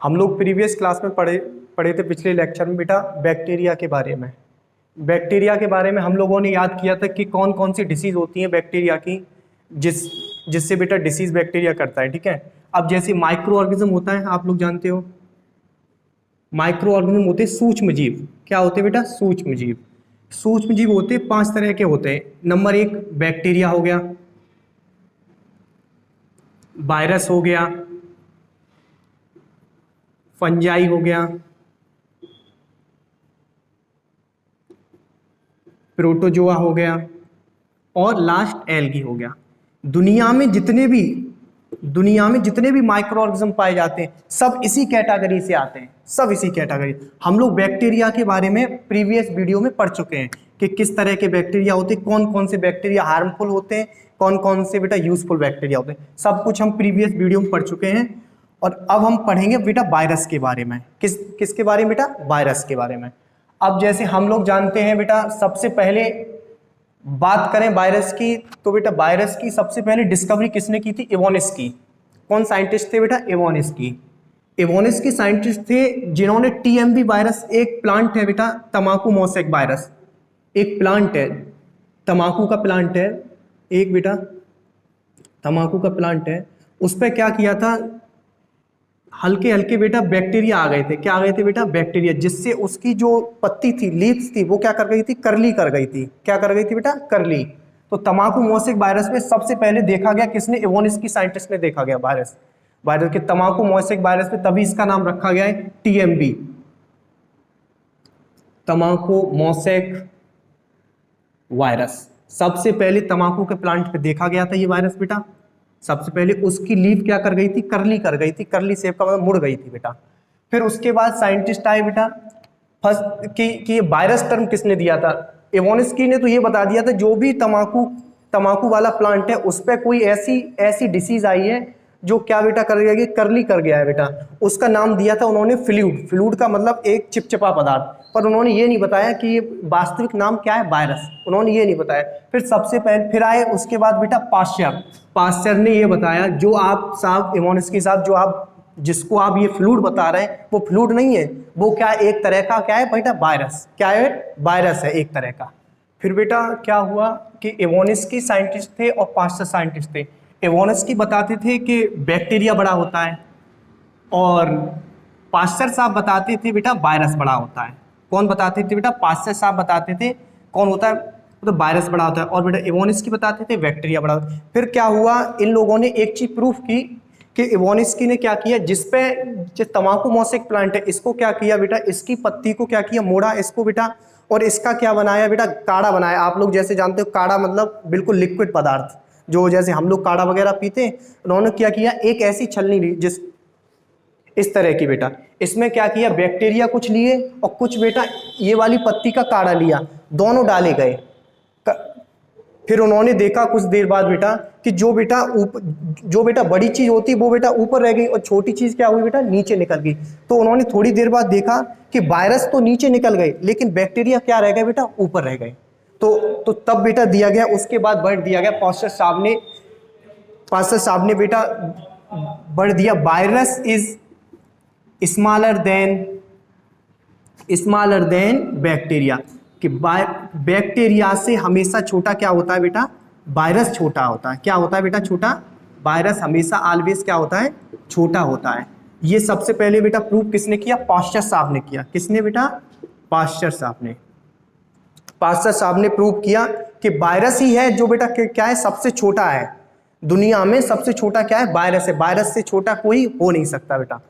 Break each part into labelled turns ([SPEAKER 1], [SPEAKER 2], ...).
[SPEAKER 1] हम लोग previous class में पढ़े पढ़े थे पिछले लेक्चर में बेटा बैक्टीरिया के बारे में। बैक्टीरिया के बारे में हम लोगों ने याद किया था कि कौन कौन सी डिसीज होती हैं बैक्टीरिया की, जिससे बेटा डिसीज बैक्टीरिया करता है। ठीक है, अब जैसे माइक्रो ऑर्गेनिज्म होता है, आप लोग जानते हो माइक्रो ऑर्गेनिज्म होते हैं सूक्ष्म जीव। क्या होते हैं बेटा? सूक्ष्म जीव। सूक्ष्म जीव होते हैं 5 तरह के होते हैं। नंबर 1 बैक्टीरिया हो गया, वायरस हो गया, फंजाई हो गया, प्रोटोजोआ हो गया और लास्ट एल्गी हो गया। दुनिया में जितने भी माइक्रो ऑर्गेनिज्म पाए जाते हैं सब इसी कैटेगरी से आते हैं, सब इसी कैटेगरी। हम लोग बैक्टीरिया के बारे में प्रीवियस वीडियो में पढ़ चुके हैं कि किस तरह के बैक्टीरिया होते हैं, कौन कौन से बैक्टीरिया हार्मफुल होते हैं, कौन कौन से बेटा यूजफुल बैक्टीरिया होते हैं। सब कुछ हम प्रीवियस वीडियो में पढ़ चुके हैं। और अब हम पढ़ेंगे बेटा वायरस के बारे में। किसके बारे में बेटा? वायरस के बारे में। अब जैसे हम लोग जानते हैं बेटा, सबसे पहले बात करें वायरस की, तो बेटा वायरस की सबसे पहले डिस्कवरी किसने की थी? इवोनिस्की। कौन साइंटिस्ट थे बेटा? इवोनिस्की। इवोनिस्की साइंटिस्ट थे जिन्होंने टीएमवी वायरस, एक प्लांट है बेटा तमाकू मोसेक वायरस, एक प्लांट है, तमाकू का प्लांट है एक बेटा, तमाकू का प्लांट है, उस पर क्या किया था, हल्के हल्के बेटा बैक्टीरिया आ गए थे। क्या आ गए थे बेटा? बैक्टीरिया, जिससे उसकी जो पत्ती थी, लीव्स थी, वो क्या कर गई थी? कर्ली कर गई थी। क्या कर गई थी बेटा? कर्ली। तो तमाकू मोसेक वायरस में सबसे पहले देखा गया किसने? इवोनिस्की साइंटिस्ट ने देखा गया वायरस के तमाकू मोसेक वायरस में, तभी इसका नाम रखा गया है टीएमबी, तमाकू मोसेक वायरस। सबसे पहले तमाकू के प्लांट पे देखा गया था ये वायरस बेटा। सबसे पहले उसकी लीफ क्या कर गई थी? कर्ली कर गई थी। कर्ली शेप का मतलब मुड़ गई थी बेटा। फिर उसके बाद साइंटिस्ट आए बेटा, फर्स्ट कि ये वायरस टर्म किसने दिया था? इवोनिस्की ने तो ये बता दिया था जो भी तमाकू वाला प्लांट है उस पर कोई ऐसी डिसीज आई है जो क्या बेटा कर गया कि कर्ली कर गया है बेटा, उसका नाम दिया था उन्होंने फ्लूइड। फ्लूइड का मतलब एक चिपचिपा पदार्थ। पर उन्होंने ये नहीं बताया कि ये वास्तविक नाम क्या है, वायरस। उन्होंने ये नहीं बताया। फिर सबसे पहले फिर आए उसके बाद बेटा पाश्चर ने ये बताया, जो आप साहब इवोनिस्की साहब, जो आप जिसको आप ये फ्लूइड बता रहे हैं वो फ्लूइड नहीं है, वो क्या एक तरह का क्या है बेटा? वायरस। क्या है? वायरस है एक तरह का। फिर बेटा क्या हुआ कि इवोनिस्की साइंटिस्ट थे और पाश्चर साइंटिस्ट थे। इवोनिस्की बताते थे कि बैक्टीरिया बड़ा होता है और पाश्चर साहब बताते थे बेटा वायरस बड़ा होता है। कौन बताते थे बेटा? पाश्चर साहब बताते थे कौन होता है, तो वायरस बड़ा होता है, और बेटा इवोनिस्की बताते थे बैक्टीरिया बड़ा होता है। फिर क्या हुआ, इन लोगों ने एक चीज प्रूफ की कि इवोनिस्की ने क्या किया, जिस तमाकू मोसेक प्लांट है इसको क्या किया बेटा, इसकी पत्ती को क्या किया, मोड़ा इसको बेटा, और इसका क्या बनाया बेटा? काढ़ा बनाया। आप लोग जैसे जानते हो काढ़ा मतलब बिल्कुल लिक्विड पदार्थ, जो जैसे हम लोग काढ़ा वगैरह पीते हैं, उन्होंने क्या किया, एक ऐसी छलनी ली जिस इस तरह की बेटा, इसमें क्या किया, बैक्टीरिया कुछ लिए और कुछ बेटा ये वाली पत्ती का काढ़ा लिया, दोनों डाले गए। फिर उन्होंने देखा कुछ देर बाद बेटा कि जो बेटा बड़ी चीज होती है वो बेटा ऊपर रह गई और छोटी चीज क्या हुई बेटा? नीचे निकल गई। तो उन्होंने थोड़ी देर बाद देखा कि वायरस तो नीचे निकल गए लेकिन बैक्टीरिया क्या रह गए बेटा? ऊपर रह गए। तो तब बेटा दिया गया, उसके बाद बढ़ दिया गया, पास्टर साहब ने बेटा बढ़ दिया, virus is smaller than bacteria, कि बैक्टीरिया से हमेशा छोटा क्या होता है बेटा? वायरस छोटा होता है। क्या होता है बेटा? छोटा। वायरस हमेशा ऑलवेज क्या होता है? छोटा होता है। ये सबसे पहले बेटा प्रूफ किसने किया? पाश्चर साहब ने किया। किसने बेटा? पाश्चर साहब ने प्रूव किया कि वायरस ही है जो बेटा क्या है? सबसे छोटा है दुनिया में। सबसे छोटा क्या है? वायरस है। वायरस से छोटा कोई हो नहीं सकता बेटा।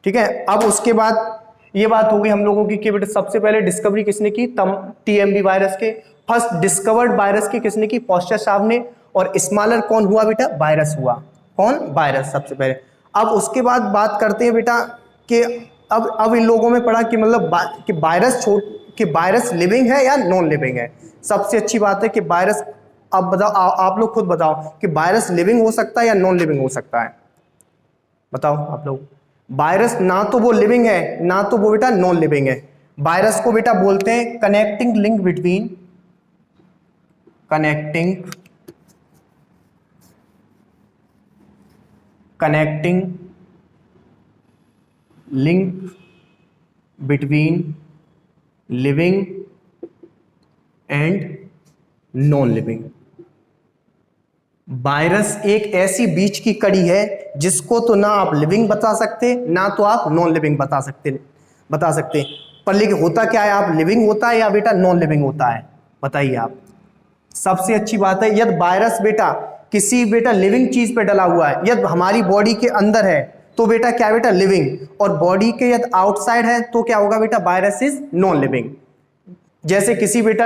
[SPEAKER 1] ठीक है, अब उसके बाद ये बात हो गई हम लोगों की कि बेटा सबसे पहले डिस्कवरी किसने की? टीएमबी वायरस के। फर्स्ट डिस्कवर्ड वायरस की किसने की? पाश्चर साहब ने। और स्मॉलर कौन हुआ बेटा? वायरस हुआ। कौन? वायरस सबसे पहले। अब उसके बाद बात करते हैं बेटा कि अब इन लोगों में पढ़ा कि मतलब कि वायरस लिविंग है या नॉन लिविंग है। सबसे अच्छी बात है कि वायरस, अब बताओ, आप लोग खुद बताओ कि वायरस लिविंग हो सकता है या नॉन लिविंग हो सकता है? बताओ आप लोग। वायरस ना तो वो लिविंग है ना तो वो बेटा नॉन लिविंग है। वायरस को बेटा बोलते हैं connecting link between link between living and non living. Virus एक ऐसी बीच की कड़ी है जिसको तो ना आप लिविंग बता सकते ना तो आप नॉन लिविंग बता सकते पर लेकिन होता क्या है, आप लिविंग होता है या बेटा नॉन लिविंग होता है, बताइए आप। सबसे अच्छी बात है यदि वायरस बेटा किसी बेटा लिविंग चीज पे डला हुआ है, यदि हमारी बॉडी के अंदर है तो बेटा क्या बेटा लिविंग, और बॉडी के यदि आउटसाइड है तो क्या होगा बेटा वायरस इज नॉन लिविंग। जैसे किसी बेटा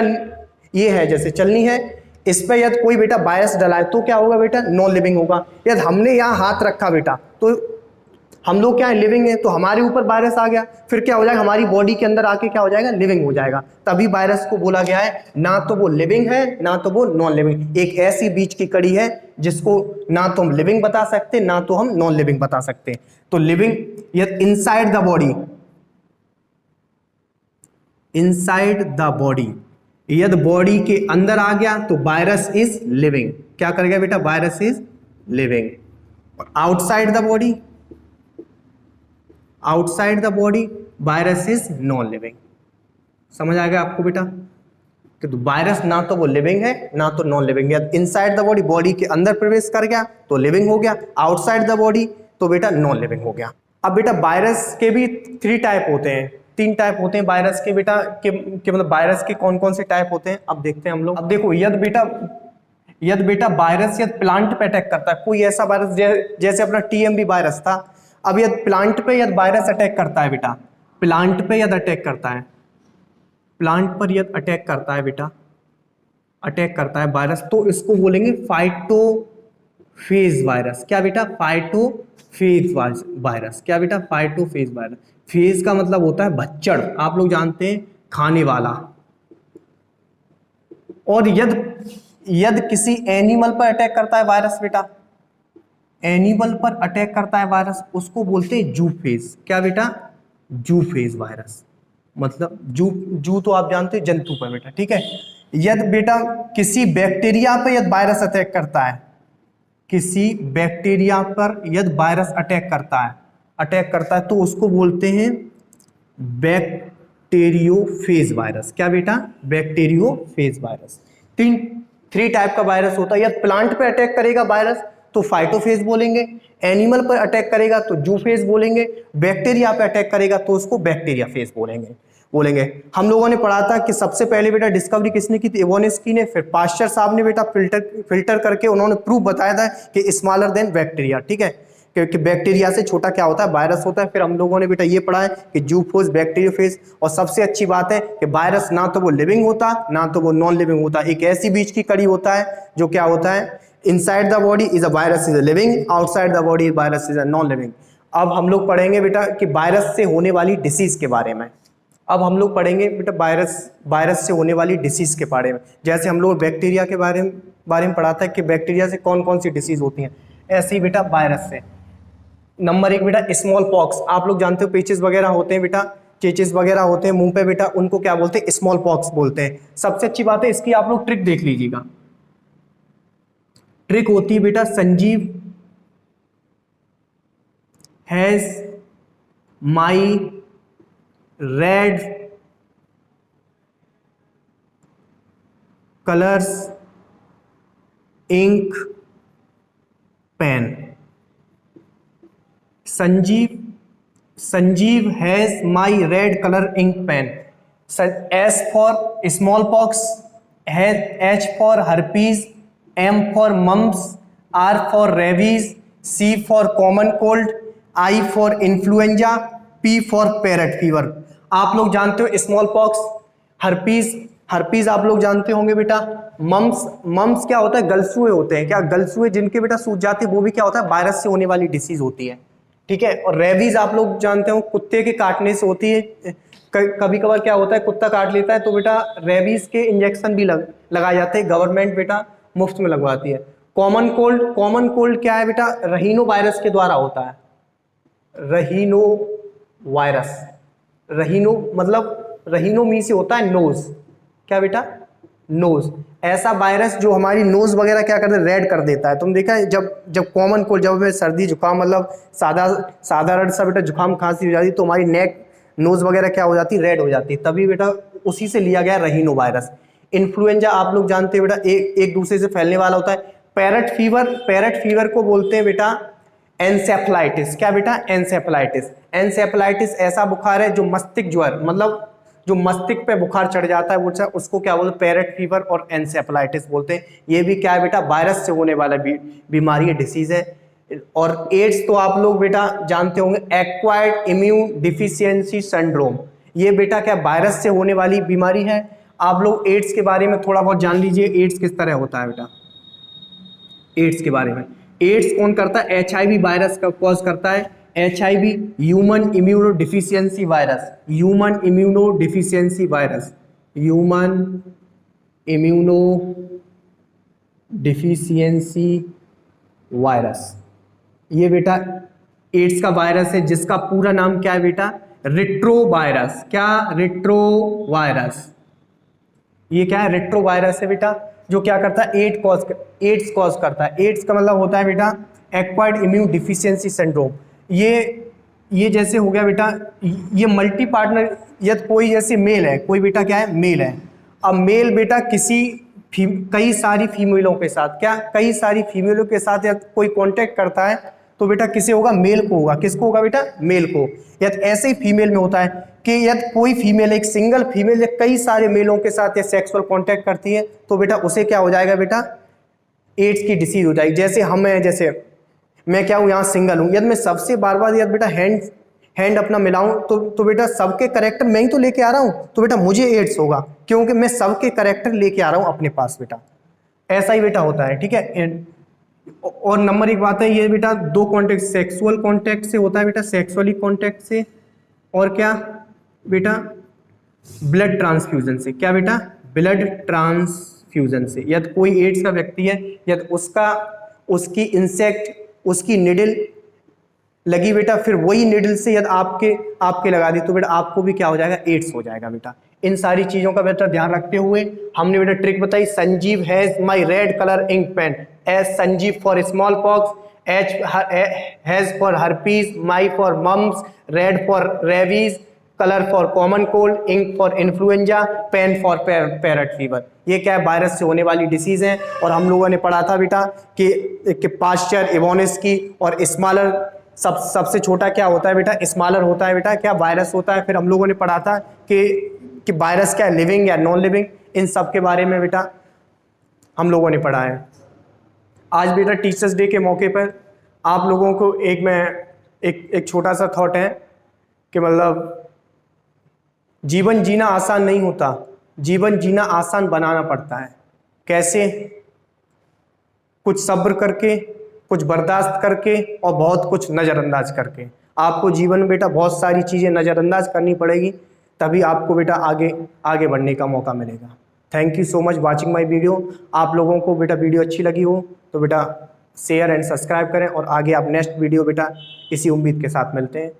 [SPEAKER 1] ये है जैसे चलनी है, इस पे यदि कोई बेटा वायरस डला है तो क्या होगा बेटा नॉन लिविंग होगा। यदि हमने यहाँ हाथ रखा बेटा तो हम लोग क्या है लिविंग है, तो हमारे ऊपर वायरस आ गया फिर क्या हो जाएगा हमारी बॉडी के अंदर आके क्या हो जाएगा लिविंग हो जाएगा। तभी वायरस को बोला गया है ना तो वो लिविंग है ना तो वो नॉन लिविंग, एक ऐसी बीच की कड़ी है जिसको ना तो हम लिविंग बता सकते ना तो हम नॉन लिविंग बता सकते। तो लिविंग यदि inside the body, inside the body यदि बॉडी के अंदर आ गया तो वायरस इज लिविंग। क्या कर गया बेटा वायरस इज लिविंग। और outside the body, outside the body virus is non living. समझ आ गया आपको बेटा कि तो वायरस ना तो वो लिविंग है ना तो नॉन लिविंग है। इनसाइड द बॉडी बॉडी के अंदर प्रवेश कर गया तो लिविंग हो गया, आउटसाइड द बॉडी तो बेटा नॉन लिविंग हो गया। अब बेटा वायरस के भी 3 टाइप होते हैं, 3 टाइप होते हैं वायरस के बेटा के मतलब वायरस के कौन कौन से टाइप होते हैं अब देखते हैं हम लोग। अब देखो यदि बेटा वायरस यदि प्लांट पे अटैक करता है, कोई ऐसा वायरस जैसे अपना TMV वायरस था, अब यदि प्लांट पे यदि वायरस अटैक करता है बेटा, प्लांट पे यदि अटैक करता है, प्लांट पर यदि अटैक करता है बेटा, अटैक करता है वायरस तो इसको बोलेंगे फाइटोफेज वायरस। क्या बेटा फाइटोफेज वायरस। क्या बेटा फाइटोफेज वायरस। फेज का मतलब होता है भच्चड़, आप लोग जानते हैं खाने वाला। और यदि किसी एनिमल पर अटैक करता है वायरस बेटा, एनिमल पर अटैक करता है वायरस उसको बोलते हैं जूफेज। क्या बेटा जूफेज वायरस, मतलब जू तो आप जानते हैं जंतु पर बेटा, ठीक है। यदि बेटा किसी बैक्टीरिया पर यदि वायरस अटैक करता है, किसी बैक्टीरिया पर यदि वायरस अटैक करता है तो उसको बोलते हैं बैक्टीरियोफेज वायरस। क्या बेटा बैक्टीरियोफेज वायरस। 3 टाइप का वायरस होता है। यदि प्लांट पे अटैक करेगा वायरस तो फाइटोफेज बोलेंगे, एनिमल पर अटैक करेगा तो जूफेज बोलेंगे, बैक्टीरिया पे अटैक करेगा तो उसको बैक्टीरिया फेज बोलेंगे। हम लोगों ने पढ़ा था कि सबसे पहले बेटा डिस्कवरी किसने की थी, इवोनेस्की ने। फिर पास्चर साहब ने बेटा फिल्टर करके उन्होंने प्रूफ बताया था कि स्मॉलर देन बैक्टीरिया, ठीक है, क्योंकि बैक्टीरिया से छोटा क्या होता है वायरस होता है। फिर हम लोगों ने बेटा ये पढ़ा है कि जूफोज बैक्टीरियोफेज। और सबसे अच्छी बात है कि वायरस ना तो वो लिविंग होता ना तो वो नॉन लिविंग होता, एक ऐसी बीच की कड़ी होता है जो क्या होता है inside the body is a virus is a living, outside the body virus is a non living. अब हम लोग पढ़ेंगे बेटा कि वायरस से होने वाली डिसीज के बारे में। अब हम लोग पढ़ेंगे बेटा वायरस से होने वाली डिसीज के बारे में। जैसे हम लोग बैक्टीरिया के बारे में पढ़ाता है कि बैक्टीरिया से कौन कौन सी डिसीज होती हैं, ऐसे ही बेटा वायरस से। नंबर 1 बेटा स्मॉल पॉक्स, आप लोग जानते हो पेचेस वगैरह होते हैं बेटा, चेचेस वगैरह होते हैं मुंह पे बेटा, उनको क्या बोलते हैं स्मॉल पॉक्स बोलते हैं। सबसे अच्छी बात है इसकी आप लोग ट्रिक देख लीजिएगा। ट्रिक होती है बेटा Sanjeev has my red colours ink pen. Sanjeev has my red colour ink pen. S for smallpox, H for herpes, M for mumps, R for rabies, C for common cold, I for influenza, P for parrot fever. आप लोग जानते हो small pox, herpes आप लोग जानते होंगे बेटा। Mums क्या होता है गलसुए होते हैं, क्या गलसुए जिनके बेटा सूज जाते हैं वो भी क्या होता है वायरस से होने वाली डिसीज होती है, ठीक है। और रेबीज आप लोग जानते हो कुत्ते के काटने से होती है। कभी कभार क्या होता है कुत्ता काट लेता है तो बेटा रेबीज के इंजेक्शन भी लगाए जाते हैं, गवर्नमेंट बेटा मुफ्त में लगवाती है। कॉमन कोल्ड क्या है बेटा रहीनो वायरस के द्वारा होता है। रहीनो वायरस, रहीनो मतलब रहीनो मीन से होता है नोज। क्या बेटा नोज। ऐसा वायरस जो हमारी नोज वगैरह क्या करता है, रेड कर देता है। तुम देखा है जब कॉमन कोल्ड, जब हमें सर्दी जुकाम मतलब साधारण सा बेटा जुकाम खांसी हो जाती तो हमारी नेक नोज वगैरह क्या हो जाती, रेड हो जाती। तभी बेटा उसी से लिया गया रहीनो वायरस। इन्फ्लुएंजा आप लोग जानते हैं बेटा एक दूसरे से फैलने वाला होता है। पैरेट फीवर को बोलते हैं बेटा एनसेफलाइटिस। क्या बेटा, एनसेफलाइटिस। एनसेफलाइटिस ऐसा बुखार है जो मस्तिष्क ज्वर, मतलब जो मस्तिष्क पे बुखार चढ़ जाता है वो उसको क्या बोलते हैं, पैरेट फीवर और एनसेफलाइटिस बोलते हैं। ये भी क्या है बेटा, वायरस से होने वाला बीमारी है, डिसीज है। और एड्स तो आप लोग बेटा जानते होंगे, एक्वायर्ड इम्यून डिफिशियंसी सिंड्रोम। ये बेटा क्या वायरस से होने वाली बीमारी है। आप लोग एड्स के बारे में थोड़ा बहुत जान लीजिए, एड्स किस तरह होता है बेटा। एड्स के बारे में, एड्स कौन करता है, एचआईवी वायरस का कॉज करता है। HIV human immuno deficiency virus, human immuno deficiency virus, human immuno deficiency virus. ये बेटा एड्स का वायरस है जिसका पूरा नाम क्या है बेटा, रिट्रोवायरस। क्या, रिट्रोवायरस। ये क्या है, रेट्रोवायरस है बेटा, जो क्या करता है, एड्स कॉज करता है। एड्स का मतलब होता है बेटा एक्वायर्ड इम्यून डिफिशियंसी सिंड्रोम। ये जैसे हो गया बेटा, ये मल्टी पार्टनर, यदि कोई जैसे मेल है, कोई बेटा क्या है, मेल है। अब मेल बेटा कई सारी फीमेलों के साथ, क्या कई सारी फीमेलों के साथ या कोई कांटेक्ट करता है तो बेटा किसे होगा, मेल को होगा। किसको होगा बेटा, मेल को। यदि ऐसे ही फीमेल में होता है कि यदि कोई फीमेल, एक सिंगल फीमेल या कई सारे मेलों के साथ या सेक्सुअल कांटेक्ट करती है तो बेटा उसे क्या हो जाएगा बेटा, एड्स की डिसीज हो जाएगी। जैसे जैसे मैं क्या हूँ, यहाँ सिंगल हूँ, यदि मैं सबसे बार बार यदि बेटा हैंड अपना मिलाऊं तो बेटा सबके करेक्टर मैं ही तो लेके आ रहा हूँ, तो बेटा मुझे एड्स होगा, क्योंकि मैं सबके करेक्टर लेके आ रहा हूँ अपने पास बेटा। ऐसा ही बेटा होता है, ठीक है। और नंबर एक बात है, ये बेटा दो कॉन्टेक्ट, सेक्सुअल कॉन्टेक्ट से होता है बेटा, सेक्सुअली कॉन्टेक्ट से, और क्या बेटा, ब्लड ट्रांसफ्यूजन से। क्या बेटा, ब्लड ट्रांसफ्यूजन से। यदि कोई एड्स का व्यक्ति है, यदि उसकी इंसेक्ट, उसकी निडल लगी बेटा, फिर वही निडल से यदि आपके लगा दी तो बेटा आपको भी क्या हो जाएगा, एड्स हो जाएगा बेटा। इन सारी चीजों का बेटा ध्यान रखते हुए हमने बेटा ट्रिक बताई। Sanjeev has my red colour ink pen, S Sanjeev for smallpox, H has for herpes, my for mumps, red for rabies, colour for common cold, ink for influenza, pen for parrot fever. ये क्या है, virus से होने वाली disease है। और हम लोगों ने पढ़ा था बेटा कि पास्चर, इवोनिस्की और स्मॉलर, सबसे छोटा क्या होता है बेटा, स्मॉलर होता है बेटा, क्या वायरस होता है। फिर हम लोगों ने पढ़ा था कि वायरस क्या है, लिविंग या नॉन लिविंग, इन सब के बारे में बेटा हम लोगों ने पढ़ा है। आज बेटा टीचर्स डे के मौके पर आप लोगों को एक छोटा सा थॉट है कि मतलब जीवन जीना आसान नहीं होता, जीवन जीना आसान बनाना पड़ता है। कैसे, कुछ सब्र करके, कुछ बर्दाश्त करके और बहुत कुछ नज़रअंदाज करके। आपको जीवन में बेटा बहुत सारी चीज़ें नज़रअंदाज करनी पड़ेगी, तभी आपको बेटा आगे बढ़ने का मौका मिलेगा। Thank you so much watching my video. आप लोगों को बेटा वीडियो अच्छी लगी हो तो बेटा शेयर एंड सब्सक्राइब करें, और आगे आप नेक्स्ट वीडियो बेटा इसी उम्मीद के साथ मिलते हैं।